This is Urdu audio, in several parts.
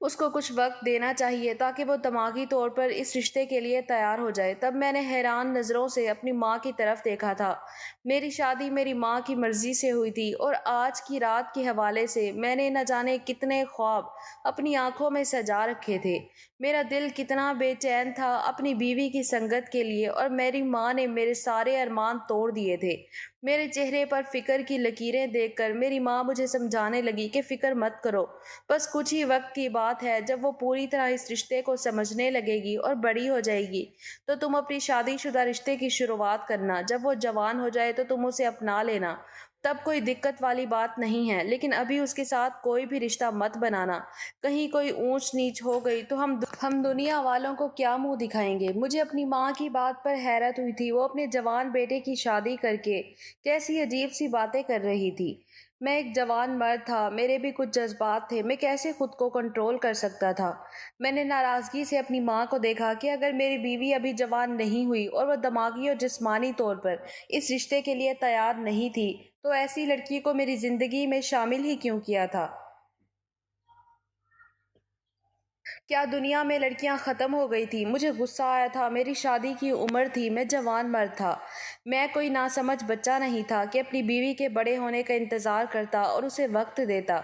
اس کو کچھ وقت دینا چاہیے تاکہ وہ دماغی طور پر اس رشتے کے لیے تیار ہو جائے۔ تب میں نے حیران نظروں سے اپنی ماں کی طرف دیکھا تھا۔ میری شادی میری ماں کی مرضی سے ہوئی تھی اور آج کی رات کے حوالے سے میں نے نہ جانے کتنے خواب اپنی آنکھوں میں سجا رکھے تھے۔ میرا دل کتنا بے چین تھا اپنی بیوی کی سنگت کے لیے، اور میری ماں نے میرے سارے ارمان توڑ دیے تھے۔ میرے چہرے پر فکر کی لکیریں دیکھ کر میری ماں مجھے سمجھانے لگی کہ فکر مت کرو، بس کچھ ہی وقت کی بات ہے، جب وہ پوری طرح اس رشتے کو سمجھنے لگے گی اور بڑی ہو جائے گی تو تم اپنی شادی شدہ رشتے کی شروعات کرنا۔ جب وہ جوان ہو جائے تو تم اسے اپنا لینا، تب کوئی دقت والی بات نہیں ہے، لیکن ابھی اس کے ساتھ کوئی بھی رشتہ مت بنانا۔ کہیں کوئی اونچ نیچ ہو گئی تو ہم دنیا والوں کو کیا منہ دکھائیں گے؟ مجھے اپنی ماں کی بات پر حیرت ہوئی تھی۔ وہ اپنے جوان بیٹے کی شادی کر کے کیسی عجیب سی باتیں کر رہی تھی۔ میں ایک جوان مرد تھا، میرے بھی کچھ جذبات تھے، میں کیسے خود کو کنٹرول کر سکتا تھا؟ میں نے ناراضگی سے اپنی ماں کو دیکھا کہ اگر میری بیوی ابھی جوان نہیں ہوئی اور وہ دماغی اور جسمانی طور پر اس رشتے کے لیے تیار نہیں تھی تو ایسی لڑکی کو میری زندگی میں شامل ہی کیوں کیا تھا؟ کیا دنیا میں لڑکیاں ختم ہو گئی تھی؟ مجھے غصہ آیا تھا۔ میری شادی کی عمر تھی، میں جوان مرد تھا، میں کوئی ناسمجھ بچہ نہیں تھا کہ اپنی بیوی کے بڑے ہونے کا انتظار کرتا اور اسے وقت دیتا۔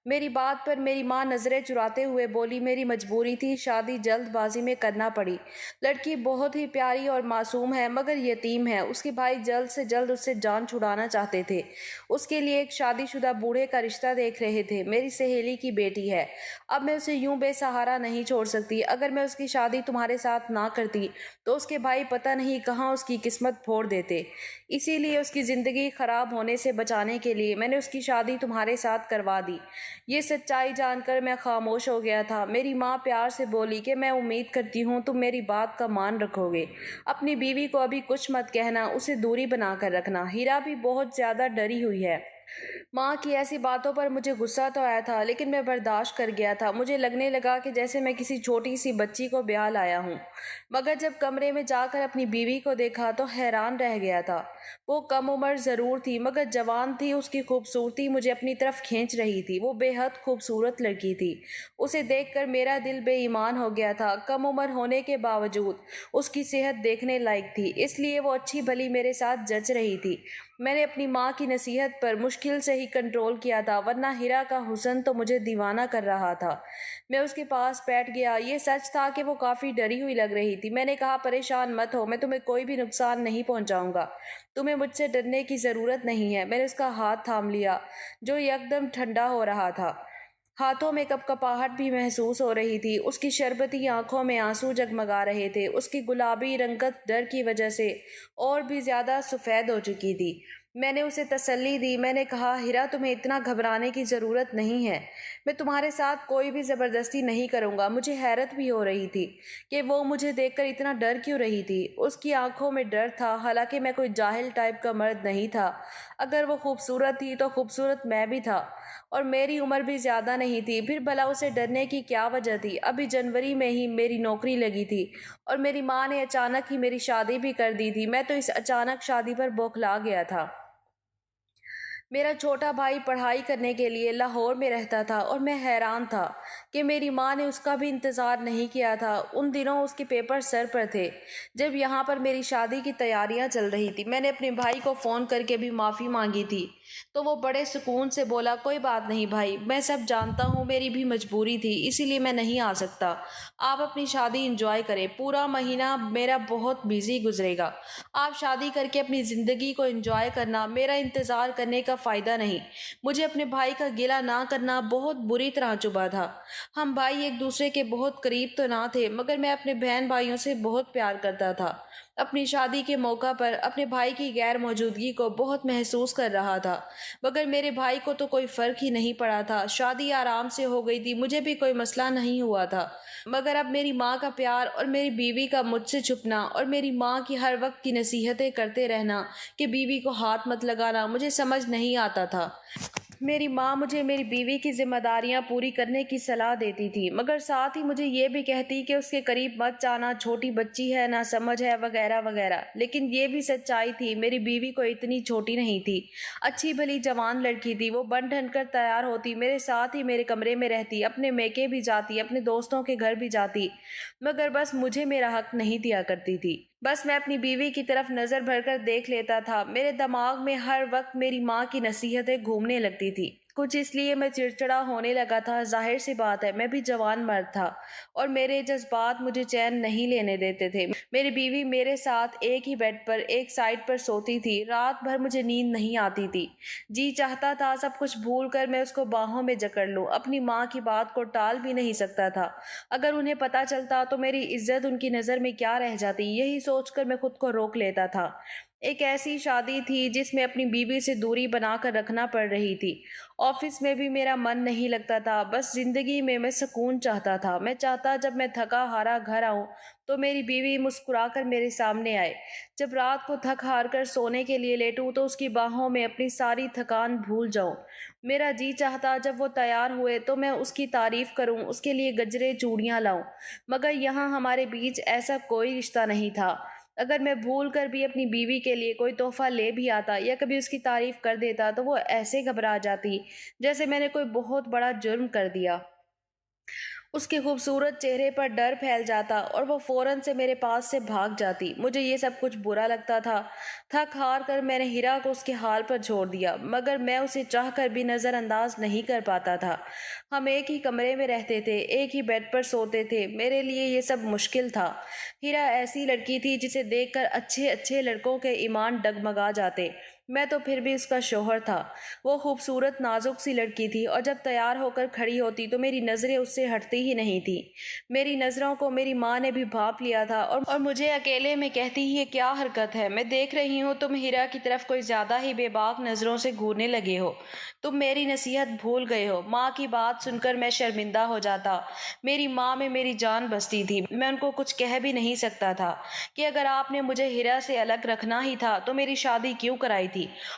میری بات پر میری ماں نظریں چراتے ہوئے بولی، میری مجبوری تھی، شادی جلد بازی میں کرنا پڑی۔ لڑکی بہت ہی پیاری اور معصوم ہے مگر یتیم ہے، اس کے بھائی جلد سے جلد اس سے جان چھڑانا چاہتے تھے، اس کے لیے ایک شادی شدہ بوڑھے کا رشتہ دیکھ رہے تھے۔ میری سہیلی کی بیٹی ہے، اب میں اسے یوں بے سہارا نہیں چھوڑ سکتی۔ اگر میں اس کی شادی تمہارے ساتھ نہ کرتی تو اس کے بھائی پتہ نہیں کہاں اس کی قسمت پھوڑ دیتے، اسی لیے اس کی زندگی خراب ہونے سے بچانے کے لیے میں نے اس کی شادی تمہارے ساتھ کروا دی۔ یہ سچائی جان کر میں خاموش ہو گیا تھا۔ میری ماں پیار سے بولی کہ میں امید کرتی ہوں تم میری بات کا مان رکھو گے، اپنی بیوی کو ابھی کچھ مت کہنا، اسے دوری بنا کر رکھنا۔ ہیرا بھی بہت زیادہ ڈری ہوئی ہے۔ ماں کی ایسی باتوں پر مجھے غصہ تو آیا تھا لیکن میں برداشت کر گیا تھا۔ مجھے لگنے لگا کہ جیسے میں کسی چھوٹی سی بچی کو بیاہ لایا ہوں، مگر جب کمرے میں جا کر اپنی بیوی کو دیکھا تو حیران رہ گیا تھا۔ وہ کم عمر ضرور تھی مگر جوان تھی، اس کی خوبصورتی مجھے اپنی طرف کھینچ رہی تھی۔ وہ بے حد خوبصورت لڑکی تھی، اسے دیکھ کر میرا دل بے ایمان ہو گیا تھا۔ کم عمر ہونے کے باوجود اس کی صحت دیکھنے لائق تھی، اس لیے وہ اچھی بھلی میرے ساتھ جچ رہی تھی۔ میں نے اپنی ماں کی نصیحت پر مشکل سے ہی کنٹرول کیا تھا، ورنہ ہیرا کا حسن تو مجھے دیوانہ کر رہا تھا۔ میں اس کے پاس بیٹھ گیا۔ یہ سچ تھا کہ وہ کافی ڈری ہوئی لگ رہی تھی۔ میں نے کہا، پریشان مت ہو، میں تمہیں کوئی بھی نقصان نہیں پہنچاؤں گا، تمہیں مجھ سے ڈرنے کی ضرورت نہیں ہے۔ میں نے اس کا ہاتھ تھام لیا جو یکدم ٹھنڈا ہو رہا تھا، ہاتھوں میں کپ کپاہٹ بھی محسوس ہو رہی تھی۔ اس کی شربتی آنکھوں میں آنسو جگمگا رہے تھے، اس کی گلابی رنگت ڈر کی وجہ سے اور بھی زیادہ سفید ہو چکی تھی۔ میں نے اسے تسلی دی، میں نے کہا، ہیرا تمہیں اتنا گھبرانے کی ضرورت نہیں ہے، میں تمہارے ساتھ کوئی بھی زبردستی نہیں کروں گا۔ مجھے حیرت بھی ہو رہی تھی کہ وہ مجھے دیکھ کر اتنا ڈر کیوں رہی تھی۔ اس کی آنکھوں میں ڈر تھا، حالانکہ میں کوئی جاہل ٹائپ کا مرد نہیں تھا۔ اگر وہ خوبصورت تھی تو خوبصورت میں بھی تھا، اور میری عمر بھی زیادہ نہیں تھی، پھر بھلا اسے ڈرنے کی کیا وجہ تھی؟ ابھی جنوری میں ہی میری نوکری لگی تھی اور میری ماں نے اچانک ہی میری شادی بھی کر دی تھی۔ میں تو اس اچانک شادی پر بوکھلا گیا تھا۔ میرا چھوٹا بھائی پڑھائی کرنے کے لیے لاہور میں رہتا تھا اور میں حیران تھا کہ میری ماں نے اس کا بھی انتظار نہیں کیا تھا۔ ان دنوں اس کے پیپر سر پر تھے جب یہاں پر میری شادی کی تیاریاں چل رہی تھی۔ میں نے اپنے بھائی کو فون کر کے بھی معافی مانگی تھی تو وہ بڑے سکون سے بولا، کوئی بات نہیں بھائی، میں سب جانتا ہوں، میری بھی مجبوری تھی، اسی لیے میں نہیں آ سکتا، آپ اپنی شادی انجوائے کریں، پورا مہینہ میرا بہت بیزی گزرے گا، آپ شادی کر کے اپنی زندگی کو انجوائے کرنا، میرا انتظار کرنے کا فائدہ نہیں۔ مجھے اپنے بھائی کا گلہ نہ کرنا بہت بری طرح چبھا تھا۔ ہم بھائی ایک دوسرے کے بہت قریب تو نہ تھے مگر میں اپنے بہن بھائیوں سے بہت پیار کرتا تھا۔ اپنی شادی کے موقع پر اپنے بھائی کی غیر موجودگی کو بہت محسوس کر رہا تھا، مگر میرے بھائی کو تو کوئی فرق ہی نہیں پڑا تھا۔ شادی آرام سے ہو گئی تھی، مجھے بھی کوئی مسئلہ نہیں ہوا تھا، مگر اب میری ماں کا پیار اور میری بیوی کا مجھ سے چھپنا اور میری ماں کی ہر وقت کی نصیحتیں کرتے رہنا کہ بیوی کو ہاتھ مت لگانا، مجھے سمجھ نہیں آتا تھا میری ماں مجھے میری بیوی کی ذمہ داریاں پوری کرنے کی صلاح دیتی تھی، مگر ساتھ ہی مجھے یہ بھی کہتی کہ اس کے قریب مت جانا، چھوٹی بچی ہے، نہ سمجھ ہے، وغیرہ وغیرہ۔ لیکن یہ بھی سچائی تھی، میری بیوی کو اتنی چھوٹی نہیں تھی، اچھی بھلی جوان لڑکی تھی۔ وہ بن ٹھن کر تیار ہوتی، میرے ساتھ ہی میرے کمرے میں رہتی، اپنے میکے بھی جاتی، اپنے دوستوں کے گھر بھی جاتی، مگر بس مجھے میرا حق نہیں دیا کرتی تھی۔ بس میں اپنی بیوی کی طرف نظر بھر کر دیکھ لیتا تھا، میرے دماغ میں ہر وقت میری ماں کی نصیحتیں گھومنے لگتی تھی۔ کچھ اس لیے میں چڑچڑا ہونے لگا تھا، ظاہر سی بات ہے، میں بھی جوان مرد تھا اور میرے جذبات مجھے چین نہیں لینے دیتے تھے۔ میری بیوی میرے ساتھ ایک ہی بیڈ پر ایک سائڈ پر سوتی تھی، رات بھر مجھے نیند نہیں آتی تھی، جی چاہتا تھا سب کچھ بھول کر میں اس کو باہوں میں جکڑ لوں۔ اپنی ماں کی بات کو ٹال بھی نہیں سکتا تھا، اگر انہیں پتہ چلتا تو میری عزت ان کی نظر میں کیا رہ جاتی، یہی سوچ کر میں خود کو روک لیتا تھا۔ ایک ایسی شادی تھی جس میں اپنی بیوی سے دوری بنا کر رکھنا پڑ رہی تھی، آفس میں بھی میرا من نہیں لگتا تھا، بس زندگی میں سکون چاہتا تھا۔ میں چاہتا جب میں تھکا ہارا گھر آؤں تو میری بیوی مسکرا کر میرے سامنے آئے، جب رات کو تھک ہار کر سونے کے لیے لیٹوں تو اس کی باہوں میں اپنی ساری تھکان بھول جاؤں۔ میرا جی چاہتا جب وہ تیار ہوئے تو میں اس کی تعریف کروں، اس کے لیے گجرے چوڑیاں لاؤں، مگر یہاں ہمارے بیچ ایسا کوئی رشتہ نہیں تھا۔ اگر میں بھول کر بھی اپنی بیوی کے لیے کوئی تحفہ لے بھی آتا یا کبھی اس کی تعریف کر دیتا تو وہ ایسے گھبرا جاتی جیسے میں نے کوئی بہت بڑا جرم کر دیا۔ اس کے خوبصورت چہرے پر ڈر پھیل جاتا اور وہ فوراً سے میرے پاس سے بھاگ جاتی۔ مجھے یہ سب کچھ برا لگتا تھا۔ تھک ہار کر میں نے ہیرا کو اس کے حال پر چھوڑ دیا، مگر میں اسے چاہ کر بھی نظر انداز نہیں کر پاتا تھا۔ ہم ایک ہی کمرے میں رہتے تھے، ایک ہی بیڈ پر سوتے تھے، میرے لیے یہ سب مشکل تھا۔ ہیرا ایسی لڑکی تھی جسے دیکھ کر اچھے اچھے لڑکوں کے ایمان ڈگمگا جاتے، میں تو پھر بھی اس کا شوہر تھا۔ وہ خوبصورت نازک سی لڑکی تھی اور جب تیار ہو کر کھڑی ہوتی تو میری نظریں اس سے ہٹتی ہی نہیں تھی۔ میری نظروں کو میری ماں نے بھی بھانپ لیا تھا اور مجھے اکیلے میں کہتی یہ کیا حرکت ہے، میں دیکھ رہی ہوں تم ہیرا کی طرف کوئی زیادہ ہی بے باک نظروں سے گھورنے لگے ہو، تم میری نصیحت بھول گئے ہو۔ ماں کی بات سن کر میں شرمندہ ہو جاتا، میری ماں میں میری جان بستی تھی، میں ان کو کچھ کہہ بھی نہیں سکتا تھا کہ اگر آپ نے مجھے ہیرا سے الگ رکھنا ہی تھا تو میری شادی کیوں کرائی تھی،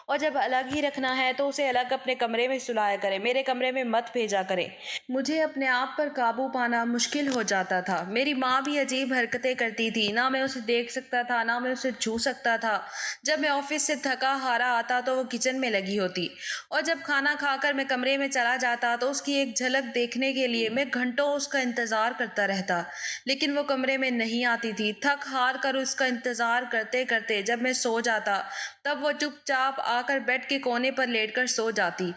اور جب الگ ہی رکھنا ہے تو اسے الگ اپنے کمرے میں سلایا کرے، میرے کمرے میں مت بھیجا کرے۔ مجھے اپنے آپ پر قابو پانا مشکل ہو جاتا تھا۔ میری ماں بھی عجیب حرکتیں کرتی تھی، نہ میں اسے دیکھ سکتا تھا نہ میں اسے چھو سکتا تھا۔ جب میں آفس سے تھکا ہارا آتا تو وہ کچن میں لگی ہوتی، اور جب کھانا کھا کر میں کمرے میں چلا جاتا تو اس کی ایک جھلک دیکھنے کے لیے میں گھنٹوں اس کا انتظار کرتا رہتا، لیکن وہ کمرے میں نہیں آتی تھی۔ تھک ہار کر اس کا انتظار کرتے کرتے جب میں سو جاتا تب وہ چپ چاپ آ کر بیڈ کے کونے پر لیٹ کر سو جاتی۔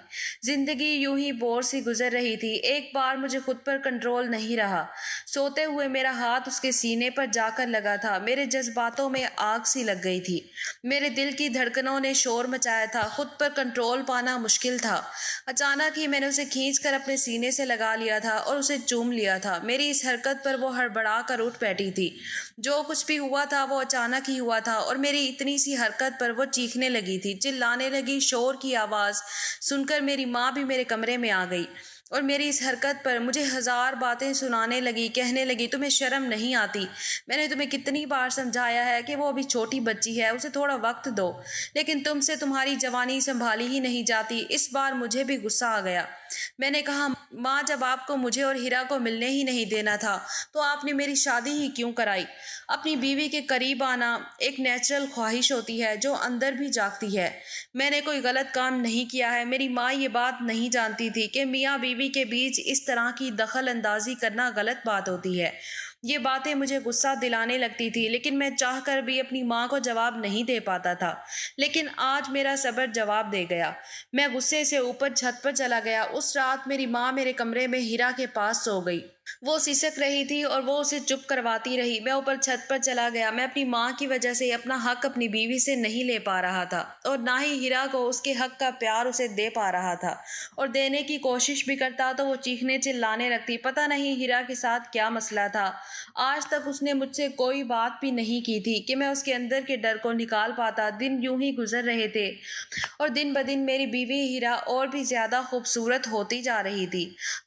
زندگی یوں ہی بور سی گزر رہی تھی۔ ایک بار مجھے خود پر کنٹرول نہیں رہا، سوتے ہوئے میرا ہاتھ اس کے سینے پر جا کر لگا تھا، میرے جذباتوں میں آگ سی لگ گئی تھی، میرے دل کی دھڑکنوں نے شور مچایا تھا، خود پر کنٹرول پانا مشکل تھا۔ اچانک ہی میں نے اسے کھینچ کر اپنے سینے سے لگا لیا تھا اور اسے چوم لیا تھا۔ میری اس حرکت پر وہ ہڑبڑا کر اٹھ بیٹھی تھی، جو کچھ بھی ہوا تھا وہ اچانک ہی ہوا تھا، اور میری اتنی سی حرکت پر وہ چیخنے لگی تھی، چلانے لگی۔ شور کی آواز سن کر میری ماں بھی میرے کمرے میں آ گئی اور میری اس حرکت پر مجھے ہزار باتیں سنانے لگی، کہنے لگی تمہیں شرم نہیں آتی، میں نے تمہیں کتنی بار سمجھایا ہے کہ وہ ابھی چھوٹی بچی ہے، اسے تھوڑا وقت دو، لیکن تم سے تمہاری جوانی سنبھالی ہی نہیں جاتی۔ اس بار مجھے بھی غصہ آ گیا۔ میں نے کہا ماں جب آپ کو مجھے اور ہیرا کو ملنے ہی نہیں دینا تھا تو آپ نے میری شادی ہی کیوں کرائی؟ اپنی بیوی کے قریب آنا ایک نیچرل خواہش ہوتی ہے جو اندر بھی جاگتی ہے۔ میں نے کوئی غلط کام نہیں کیا ہے۔ میری ماں یہ بات نہیں جانتی تھی کہ میاں بیوی کے بیچ اس طرح کی دخل اندازی کرنا غلط بات ہوتی ہے۔ یہ باتیں مجھے غصہ دلانے لگتی تھی، لیکن میں چاہ کر بھی اپنی ماں کو جواب نہیں دے پاتا تھا۔ لیکن آج میرا صبر جواب دے گیا۔ میں غصے سے اوپر چھت پر چلا گیا۔ اس رات میری ماں میرے کمرے میں ہیرا کے پاس سو گئی۔ وہ سسک رہی تھی اور وہ اسے چپ کرواتی رہی۔ میں اوپر چھت پر چلا گیا۔ میں اپنی ماں کی وجہ سے اپنا حق اپنی بیوی سے نہیں لے پا رہا تھا، اور نہ ہی ہیرا کو اس کے حق کا پیار اسے دے پا رہا تھا، اور دینے کی کوشش بھی کرتا تو وہ چیخنے چلانے لگتی۔ پتہ نہیں ہیرا کے ساتھ کیا مسئلہ تھا۔ آج تک اس نے مجھ سے کوئی بات بھی نہیں کی تھی کہ میں اس کے اندر کے ڈر کو نکال پاتا۔ دن یوں ہی گزر رہے تھے اور دن بدن میری بیوی ہیرا اور بھی زیادہ خوبصورت ہوتی جا رہی تھی۔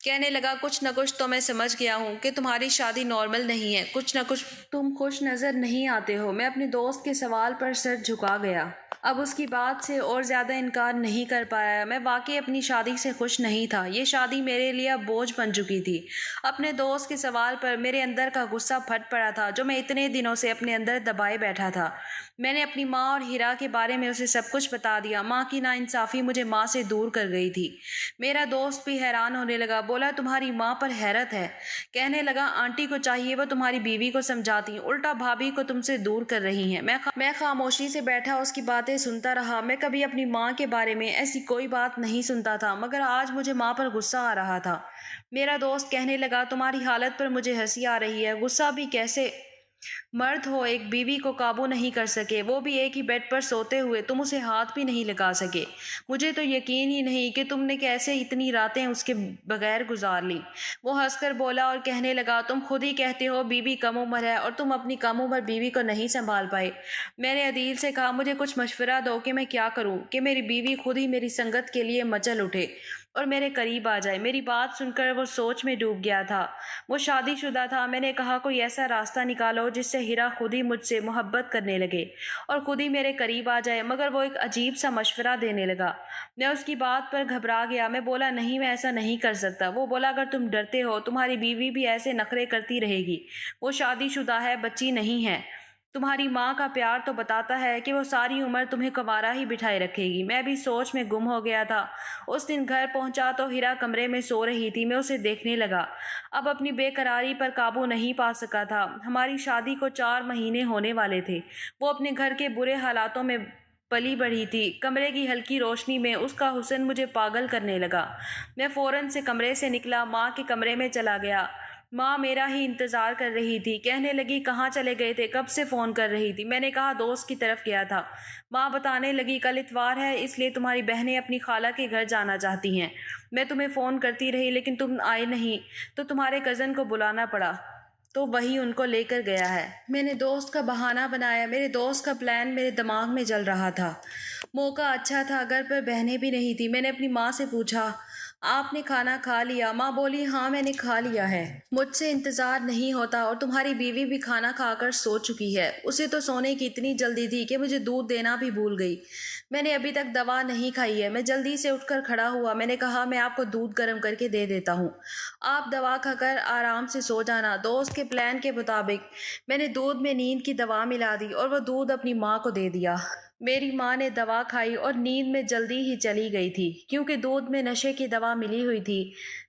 کہنے لگا کچھ نہ کچھ تو میں سمجھ گیا ہوں کہ تمہاری شادی نارمل نہیں ہے، کچھ نہ کچھ تم خوش نظر نہیں آتے ہو۔ میں اپنے دوست کے سوال پر سر جھکا گیا۔ اب اس کی بات سے اور زیادہ انکار نہیں کر پایا۔ میں واقعی اپنی شادی سے خوش نہیں تھا۔ یہ شادی میرے لیے اب بوجھ بن چکی تھی۔ اپنے دوست کے سوال پر میرے اندر کا غصہ پھٹ پڑا تھا جو میں اتنے دنوں سے اپنے اندر دبائے بیٹھا تھا۔ میں نے اپنی ماں اور ہیرا کے بارے میں اسے سب کچھ بتا دیا۔ ماں کی ناانصافی مجھے ماں سے دور کر گئی تھی۔ میرا دوست بھی حیران ہونے لگا، بولا تمہاری ماں پر حیرت ہے؟ کہنے لگا آنٹی کو چاہیے وہ تمہاری بیوی کو سمجھاتی، الٹا بھابھی کو تم سے دور کر رہی ہیں۔ میں خاموشی سے بیٹھا اس کی باتیں سنتا رہا۔ میں کبھی اپنی ماں کے بارے میں ایسی کوئی بات نہیں سنتا تھا، مگر آج مجھے ماں پر غصہ آ رہا تھا۔ میرا دوست کہنے لگا تمہاری حالت پر مجھے ہنسی آ رہی ہے، غصہ بھی کیسے؟ مرد ہو، ایک بیوی کو قابو نہیں کر سکے، وہ بھی ایک ہی بیڈ پر سوتے ہوئے، تم اسے ہاتھ بھی نہیں لگا سکے۔ مجھے تو یقین ہی نہیں کہ تم نے کیسے اتنی راتیں اس کے بغیر گزار لی۔ وہ ہنس کر بولا اور کہنے لگا تم خود ہی کہتے ہو بیوی کم عمر ہے اور تم اپنی کم عمر بیوی کو نہیں سنبھال پائے۔ میں نے عدیل سے کہا مجھے کچھ مشورہ دو کہ میں کیا کروں کہ میری بیوی خود ہی میری سنگت کے لیے مچل اٹھے اور میرے قریب آ جائے۔ میری بات سن کر وہ سوچ میں ڈوب گیا تھا۔ وہ شادی شدہ تھا۔ میں نے کہا کوئی ایسا راستہ نکالو جس سے ہیرا خود ہی مجھ سے محبت کرنے لگے اور خود ہی میرے قریب آ جائے، مگر وہ ایک عجیب سا مشورہ دینے لگا۔ میں اس کی بات پر گھبرا گیا۔ میں بولا نہیں، میں ایسا نہیں کر سکتا۔ وہ بولا اگر تم ڈرتے ہو تمہاری بیوی بھی ایسے نخرے کرتی رہے گی، وہ شادی شدہ ہے، بچی نہیں ہے۔ تمہاری ماں کا پیار تو بتاتا ہے کہ وہ ساری عمر تمہیں کنوارا ہی بٹھائے رکھے گی۔ میں بھی سوچ میں گم ہو گیا تھا۔ اس دن گھر پہنچا تو ہیرا کمرے میں سو رہی تھی۔ میں اسے دیکھنے لگا، اب اپنی بے قراری پر قابو نہیں پا سکا تھا۔ ہماری شادی کو 4 مہینے ہونے والے تھے۔ وہ اپنے گھر کے برے حالاتوں میں پلی بڑھی تھی۔ کمرے کی ہلکی روشنی میں اس کا حسن مجھے پاگل کرنے لگا۔ میں فوراً سے کمرے سے نکلا، ماں کے کمرے میں چلا گیا۔ ماں میرا ہی انتظار کر رہی تھی۔ کہنے لگی کہاں چلے گئے تھے، کب سے فون کر رہی تھی؟ میں نے کہا دوست کی طرف گیا تھا۔ ماں بتانے لگی کل اتوار ہے، اس لیے تمہاری بہنیں اپنی خالہ کے گھر جانا چاہتی ہیں۔ میں تمہیں فون کرتی رہی لیکن تم آئے نہیں، تو تمہارے کزن کو بلانا پڑا، تو وہی ان کو لے کر گیا ہے۔ میں نے دوست کا بہانہ بنایا۔ میرے دوست کا پلان میرے دماغ میں چل رہا تھا۔ موقع اچھا تھا، گھر پر بہنیں بھی نہیں تھی۔ میں نے اپنی ماں سے پوچھا آپ نے کھانا کھا لیا؟ ماں بولی ہاں میں نے کھا لیا ہے، مجھ سے انتظار نہیں ہوتا، اور تمہاری بیوی بھی کھانا کھا کر سو چکی ہے، اسے تو سونے کی اتنی جلدی تھی کہ مجھے دودھ دینا بھی بھول گئی۔ میں نے ابھی تک دوا نہیں کھائی ہے۔ میں جلدی سے اٹھ کر کھڑا ہوا۔ میں نے کہا میں آپ کو دودھ گرم کر کے دے دیتا ہوں، آپ دوا کھا کر آرام سے سو جانا۔ دوست کے پلان کے مطابق میں نے دودھ میں نیند کی دوا ملا دی اور وہ دودھ اپنی ماں کو دے دیا۔ میری ماں نے دوا کھائی اور نیند میں جلدی ہی چلی گئی تھی کیونکہ دودھ میں نشے کی دوا ملی ہوئی تھی۔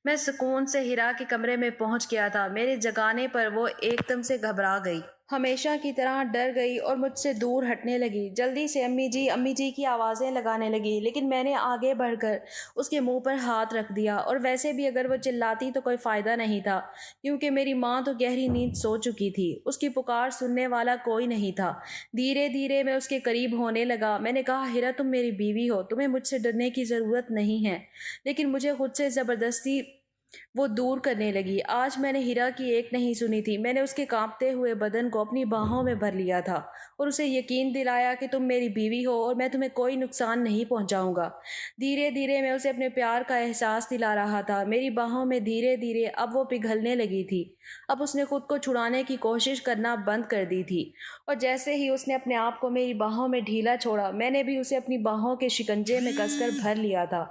میں سکون سے ہیرا کے کمرے میں پہنچ گیا تھا۔ میرے جگانے پر وہ ایک دم سے گھبرا گئی، ہمیشہ کی طرح ڈر گئی اور مجھ سے دور ہٹنے لگی۔ جلدی سے امی جی کی آوازیں لگانے لگی، لیکن میں نے آگے بڑھ کر اس کے منہ پر ہاتھ رکھ دیا، اور ویسے بھی اگر وہ چلاتی تو کوئی فائدہ نہیں تھا کیونکہ میری ماں تو گہری نیند سو چکی تھی، اس کی پکار سننے والا کوئی نہیں تھا۔ دھیرے دھیرے میں اس کے قریب ہونے لگا۔ میں نے کہا ہیرا تم میری بیوی ہو، تمہیں مجھ سے ڈرنے کی ضرورت نہیں ہے، لیکن مجھے خود سے زبردستی وہ دور کرنے لگی۔ آج میں نے ہیرا کی ایک نہیں سنی تھی۔ میں نے اس کے کانپتے ہوئے بدن کو اپنی باہوں میں بھر لیا تھا اور اسے یقین دلایا کہ تم میری بیوی ہو اور میں تمہیں کوئی نقصان نہیں پہنچاؤں گا۔ دھیرے دھیرے میں اسے اپنے پیار کا احساس دلا رہا تھا۔ میری باہوں میں دھیرے دھیرے اب وہ پگھلنے لگی تھی۔ اب اس نے خود کو چھڑانے کی کوشش کرنا بند کر دی تھی، اور جیسے ہی اس نے اپنے آپ کو میری باہوں میں ڈھیلا چھوڑا، میں نے بھی اسے اپنی باہوں کے شکنجے میں کس کر بھر لیا تھا۔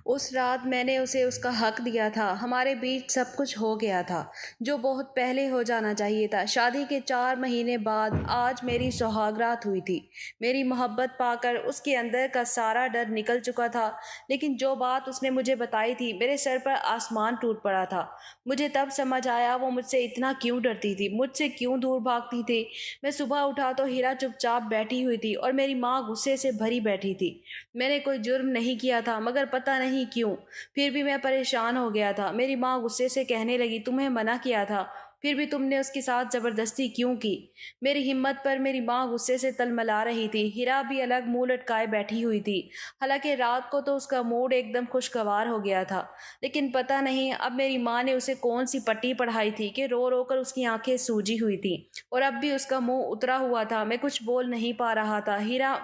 اس رات میں نے اسے اس کا حق دیا تھا۔ ہمارے بیچ سب کچھ ہو گیا تھا جو بہت پہلے ہو جانا چاہیے تھا۔ شادی کے 4 مہینے بعد آج میری سہاگ رات ہوئی تھی۔ میری محبت پا کر اس کے اندر کا سارا ڈر نکل چکا تھا، لیکن جو بات اس نے مجھے بتائی تھی میرے سر پر آسمان ٹوٹ پڑا تھا۔ مجھے تب سمجھ آیا وہ مجھ سے اتنا کیوں ڈرتی تھی، مجھ سے کیوں دور بھاگتی تھی۔ میں صبح اٹھا تو ہیرا چپ چاپ بیٹھی ہوئی تھی اور میری ماں غصے سے بھری بیٹھی تھی۔ میں نے کوئی جرم نہیں کیا تھا، مگر پتہ نہیں کیوں پھر بھی میں پریشان ہو گیا تھا۔ میری ماں غصے سے کہنے لگی تمہیں منع کیا تھا، پھر بھی تم نے اس کے ساتھ زبردستی کیوں کی؟ میری ہمت پر میری ماں غصے سے تلملا رہی تھی۔ ہیرا بھی الگ منہ لٹکائے بیٹھی ہوئی تھی۔ حالانکہ رات کو تو اس کا موڈ ایک دم خوشگوار ہو گیا تھا، لیکن پتہ نہیں اب میری ماں نے اسے کون سی پٹی پڑھائی تھی کہ رو رو کر اس کی آنکھیں سوجی ہوئی تھیں اور اب بھی اس کا منہ اترا ہوا تھا۔ میں کچھ بول نہیں پا رہا تھا۔ ہیرا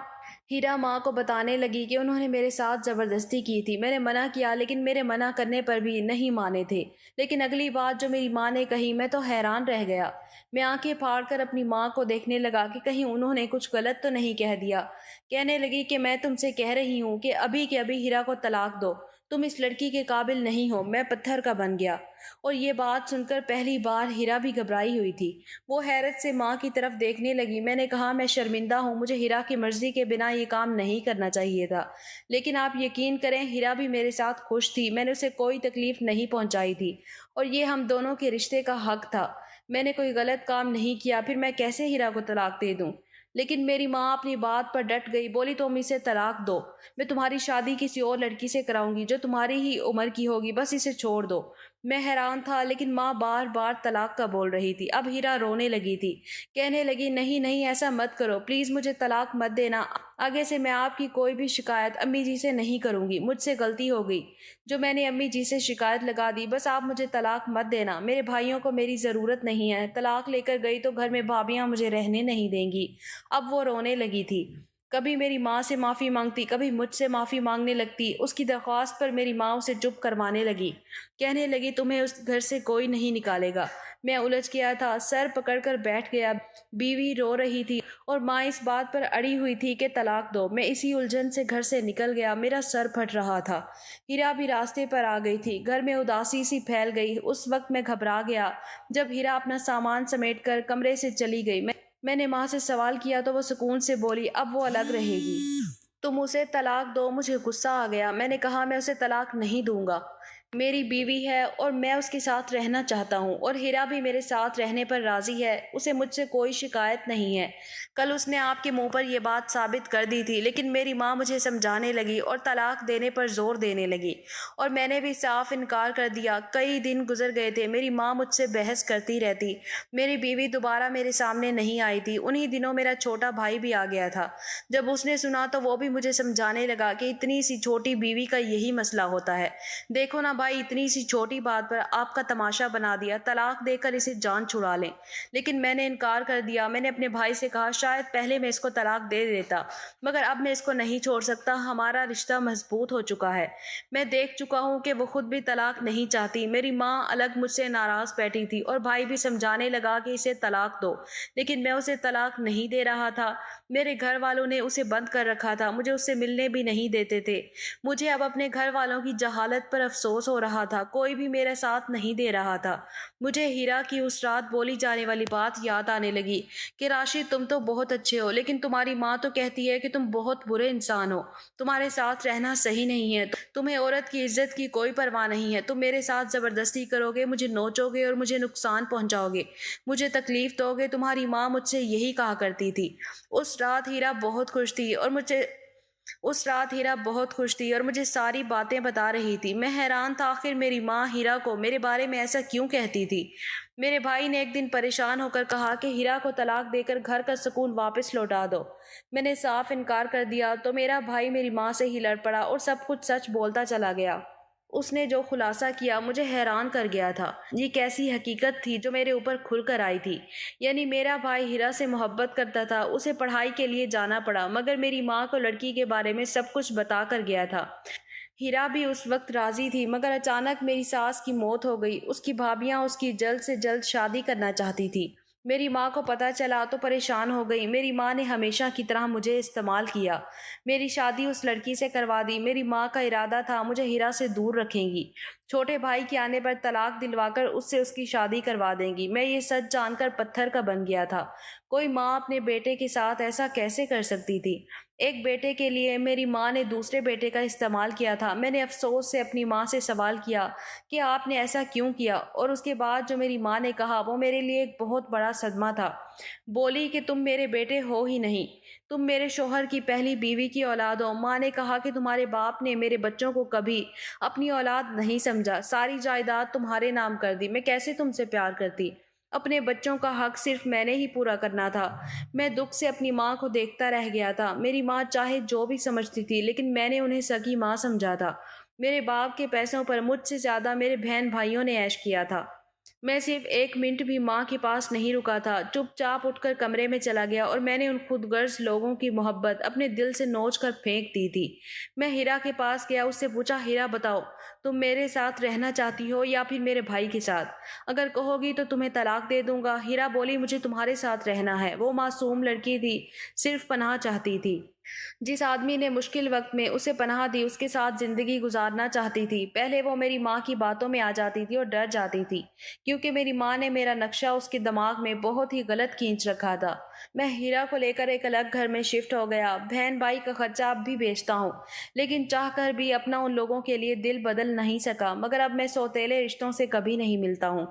ہیرا ماں کو بتانے لگی کہ انہوں نے میرے ساتھ زبردستی کی تھی، میں نے منع کیا لیکن میرے منع کرنے پر بھی نہیں مانے تھے، لیکن اگلی بات جو میری ماں نے کہی میں تو حیران رہ گیا۔ میں آنکھیں پھاڑ کر اپنی ماں کو دیکھنے لگا کہ کہیں انہوں نے کچھ غلط تو نہیں کہہ دیا۔ کہنے لگی کہ میں تم سے کہہ رہی ہوں کہ ابھی کے ابھی ہیرا کو طلاق دو، تم اس لڑکی کے قابل نہیں ہو۔ میں پتھر کا بن گیا، اور یہ بات سن کر پہلی بار ہیرا بھی گھبرائی ہوئی تھی۔ وہ حیرت سے ماں کی طرف دیکھنے لگی۔ میں نے کہا میں شرمندہ ہوں، مجھے ہیرا کی مرضی کے بنا یہ کام نہیں کرنا چاہیے تھا، لیکن آپ یقین کریں ہیرا بھی میرے ساتھ خوش تھی، میں نے اسے کوئی تکلیف نہیں پہنچائی تھی اور یہ ہم دونوں کے رشتے کا حق تھا۔ میں نے کوئی غلط کام نہیں کیا، پھر میں کیسے ہیرا کو طلاق دے دوں؟ لیکن میری ماں اپنی بات پر ڈٹ گئی، بولی تم اسے طلاق دو، میں تمہاری شادی کسی اور لڑکی سے کراؤں گی جو تمہاری ہی عمر کی ہوگی، بس اسے چھوڑ دو۔ میں حیران تھا لیکن ماں بار بار طلاق کا بول رہی تھی۔ اب ہیرا رونے لگی تھی، کہنے لگی نہیں نہیں ایسا مت کرو، پلیز مجھے طلاق مت دینا، آگے سے میں آپ کی کوئی بھی شکایت امی جی سے نہیں کروں گی، مجھ سے غلطی ہو گئی جو میں نے امی جی سے شکایت لگا دی، بس آپ مجھے طلاق مت دینا، میرے بھائیوں کو میری ضرورت نہیں ہے، طلاق لے کر گئی تو گھر میں بھابیاں مجھے رہنے نہیں دیں گی۔ اب وہ رونے لگی تھی، کبھی میری ماں سے معافی مانگتی، کبھی مجھ سے معافی مانگنے لگتی۔ اس کی درخواست پر میری ماں اسے چپ کروانے لگی، کہنے لگی تمہیں اس گھر سے کوئی نہیں نکالے گا۔ میں الجھ گیا تھا، سر پکڑ کر بیٹھ گیا۔ بیوی رو رہی تھی اور ماں اس بات پر اڑی ہوئی تھی کہ طلاق دو۔ میں اسی الجھن سے گھر سے نکل گیا، میرا سر پھٹ رہا تھا۔ ہیرا بھی راستے پر آ گئی تھی، گھر میں اداسی سی پھیل گئی۔ اس وقت میں گھبرا گیا جب ہیرا اپنا سامان سمیٹ کر کمرے سے چلی گئی۔ میں نے ماں سے سوال کیا تو وہ سکون سے بولی اب وہ الگ رہے گی، تم اسے طلاق دو۔ مجھے غصہ آ گیا، میں نے کہا میں اسے طلاق نہیں دوں گا، میری بیوی ہے اور میں اس کے ساتھ رہنا چاہتا ہوں، اور ہیرا بھی میرے ساتھ رہنے پر راضی ہے، اسے مجھ سے کوئی شکایت نہیں ہے۔ کل اس نے آپ کے منہ پر یہ بات ثابت کر دی تھی، لیکن میری ماں مجھے سمجھانے لگی اور طلاق دینے پر زور دینے لگی، اور میں نے بھی صاف انکار کر دیا۔ کئی دن گزر گئے تھے، میری ماں مجھ سے بحث کرتی رہتی، میری بیوی دوبارہ میرے سامنے نہیں آئی تھی۔ انہی دنوں میرا چھوٹا بھائی بھی آ گیا تھا، جب اس نے سنا تو وہ بھی مجھے سمجھانے لگا کہ اتنی سی چھوٹی بیوی کا یہی مسئلہ ہوتا ہے، دیکھو نا بھائی اتنی سی چھوٹی بات پر آپ کا تماشا بنا دیا، طلاق دے کر اسے جان چھڑا لیں۔ لیکن میں نے انکار کر دیا۔ میں نے اپنے بھائی سے کہا شاید پہلے میں اس کو طلاق دے دیتا، مگر اب میں اس کو نہیں چھوڑ سکتا، ہمارا رشتہ مضبوط ہو چکا ہے، میں دیکھ چکا ہوں کہ وہ خود بھی طلاق نہیں چاہتی۔ میری ماں الگ مجھ سے ناراض بیٹھی تھی اور بھائی بھی سمجھانے لگا کہ اسے طلاق دو، لیکن میں اسے طلاق نہیں دے رہا تھا۔ میرے گھر والوں نے اسے بند کر رکھا تھا، مجھے اس سے ملنے بھی نہیں دیتے تھے۔ مجھے اب اپنے گھر والوں کی جہالت پر افسوس ہو رہا تھا، کوئی بھی میرا ساتھ نہیں دے رہا تھا۔ مجھے ہیرا کی اس رات بولی جانے والی بات یاد آنے لگی کہ راشد تم تو بہت اچھے ہو، لیکن تمہاری ماں تو کہتی ہے کہ تم بہت برے انسان ہو، تمہارے ساتھ رہنا صحیح نہیں ہے، تمہیں عورت کی عزت کی کوئی پرواہ نہیں ہے، تم میرے ساتھ زبردستی کرو گے، مجھے نوچو گے اور مجھے نقصان پہنچاؤ گے، مجھے تکلیف دو گے، تمہاری ماں مجھ سے یہی کہا کرتی تھی۔ اس رات ہیرا بہت خوش تھی اور مجھے ساری باتیں بتا رہی تھی۔ میں حیران تھا آخر میری ماں ہیرا کو میرے بارے میں ایسا کیوں کہتی تھی۔ میرے بھائی نے ایک دن پریشان ہو کر کہا کہ ہیرا کو طلاق دے کر گھر کا سکون واپس لوٹا دو۔ میں نے صاف انکار کر دیا تو میرا بھائی میری ماں سے ہی لڑ پڑا اور سب کچھ سچ بولتا چلا گیا۔ اس نے جو خلاصہ کیا مجھے حیران کر گیا تھا، یہ کیسی حقیقت تھی جو میرے اوپر کھل کر آئی تھی۔ یعنی میرا بھائی ہیرا سے محبت کرتا تھا، اسے پڑھائی کے لیے جانا پڑا، مگر میری ماں کو لڑکی کے بارے میں سب کچھ بتا کر گیا تھا۔ ہیرا بھی اس وقت راضی تھی، مگر اچانک میری ساس کی موت ہو گئی، اس کی بھابیاں اس کی جلد سے جلد شادی کرنا چاہتی تھی۔ میری ماں کو پتہ چلا تو پریشان ہو گئی۔ میری ماں نے ہمیشہ کی طرح مجھے استعمال کیا، میری شادی اس لڑکی سے کروا دی۔ میری ماں کا ارادہ تھا مجھے ہیرا سے دور رکھیں گی، چھوٹے بھائی کے آنے پر طلاق دلوا کر اس سے اس کی شادی کروا دیں گی۔ میں یہ سچ جان کر پتھر کا بن گیا تھا، کوئی ماں اپنے بیٹے کے ساتھ ایسا کیسے کر سکتی تھی؟ ایک بیٹے کے لیے میری ماں نے دوسرے بیٹے کا استعمال کیا تھا۔ میں نے افسوس سے اپنی ماں سے سوال کیا کہ آپ نے ایسا کیوں کیا، اور اس کے بعد جو میری ماں نے کہا وہ میرے لیے ایک بہت بڑا صدمہ تھا۔ بولی کہ تم میرے بیٹے ہو ہی نہیں، تم میرے شوہر کی پہلی بیوی کی اولاد ہو۔ ماں نے کہا کہ تمہارے باپ نے میرے بچوں کو کبھی اپنی اولاد نہیں سمجھا، ساری جائیداد تمہارے نام کر دی، میں کیسے تم سے پیار کرتی؟ اپنے بچوں کا حق صرف میں نے ہی پورا کرنا تھا۔ میں دکھ سے اپنی ماں کو دیکھتا رہ گیا تھا۔ میری ماں چاہے جو بھی سمجھتی تھی، لیکن میں نے انہیں سگی ماں سمجھا تھا۔ میرے باپ کے پیسوں پر مجھ سے زیادہ میرے بہن بھائیوں نے عیش کیا تھا۔ میں صرف 1 منٹ بھی ماں کے پاس نہیں رکا تھا، چپ چاپ اٹھ کر کمرے میں چلا گیا اور میں نے ان خود غرض لوگوں کی محبت اپنے دل سے نوچ کر پھینک دی تھی۔ میں ہیرا کے پاس گیا، اس سے پوچھا، ہیرا بتاؤ، تم میرے ساتھ رہنا چاہتی ہو یا پھر میرے بھائی کے ساتھ؟ اگر کہو گی تو تمہیں طلاق دے دوں گا۔ ہیرا بولی، مجھے تمہارے ساتھ رہنا ہے۔ وہ معصوم لڑکی تھی، صرف پناہ چاہتی تھی۔ جس آدمی نے مشکل وقت میں اسے پناہ دی اس کے ساتھ زندگی گزارنا چاہتی تھی۔ پہلے وہ میری ماں کی باتوں میں آ جاتی تھی اور ڈر جاتی تھی، کیونکہ میری ماں نے میرا نقشہ اس کے دماغ میں بہت ہی غلط کھینچ رکھا تھا۔ میں ہیرا کو لے کر ایک الگ گھر میں شفٹ ہو گیا۔ بہن بھائی کا خرچہ اب بھی بیچتا ہوں، لیکن چاہ کر بھی اپنا ان لوگوں کے لیے دل بدل نہیں سکا۔ مگر اب میں سوتیلے رشتوں سے کبھی نہیں ملتا ہوں،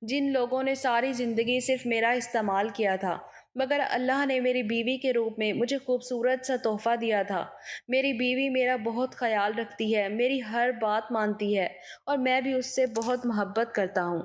جن لوگوں نے ساری زندگی صرف میرا استعمال کیا تھا۔ مگر اللہ نے میری بیوی کے روپ میں مجھے خوبصورت سا تحفہ دیا تھا۔ میری بیوی میرا بہت خیال رکھتی ہے، میری ہر بات مانتی ہے، اور میں بھی اس سے بہت محبت کرتا ہوں۔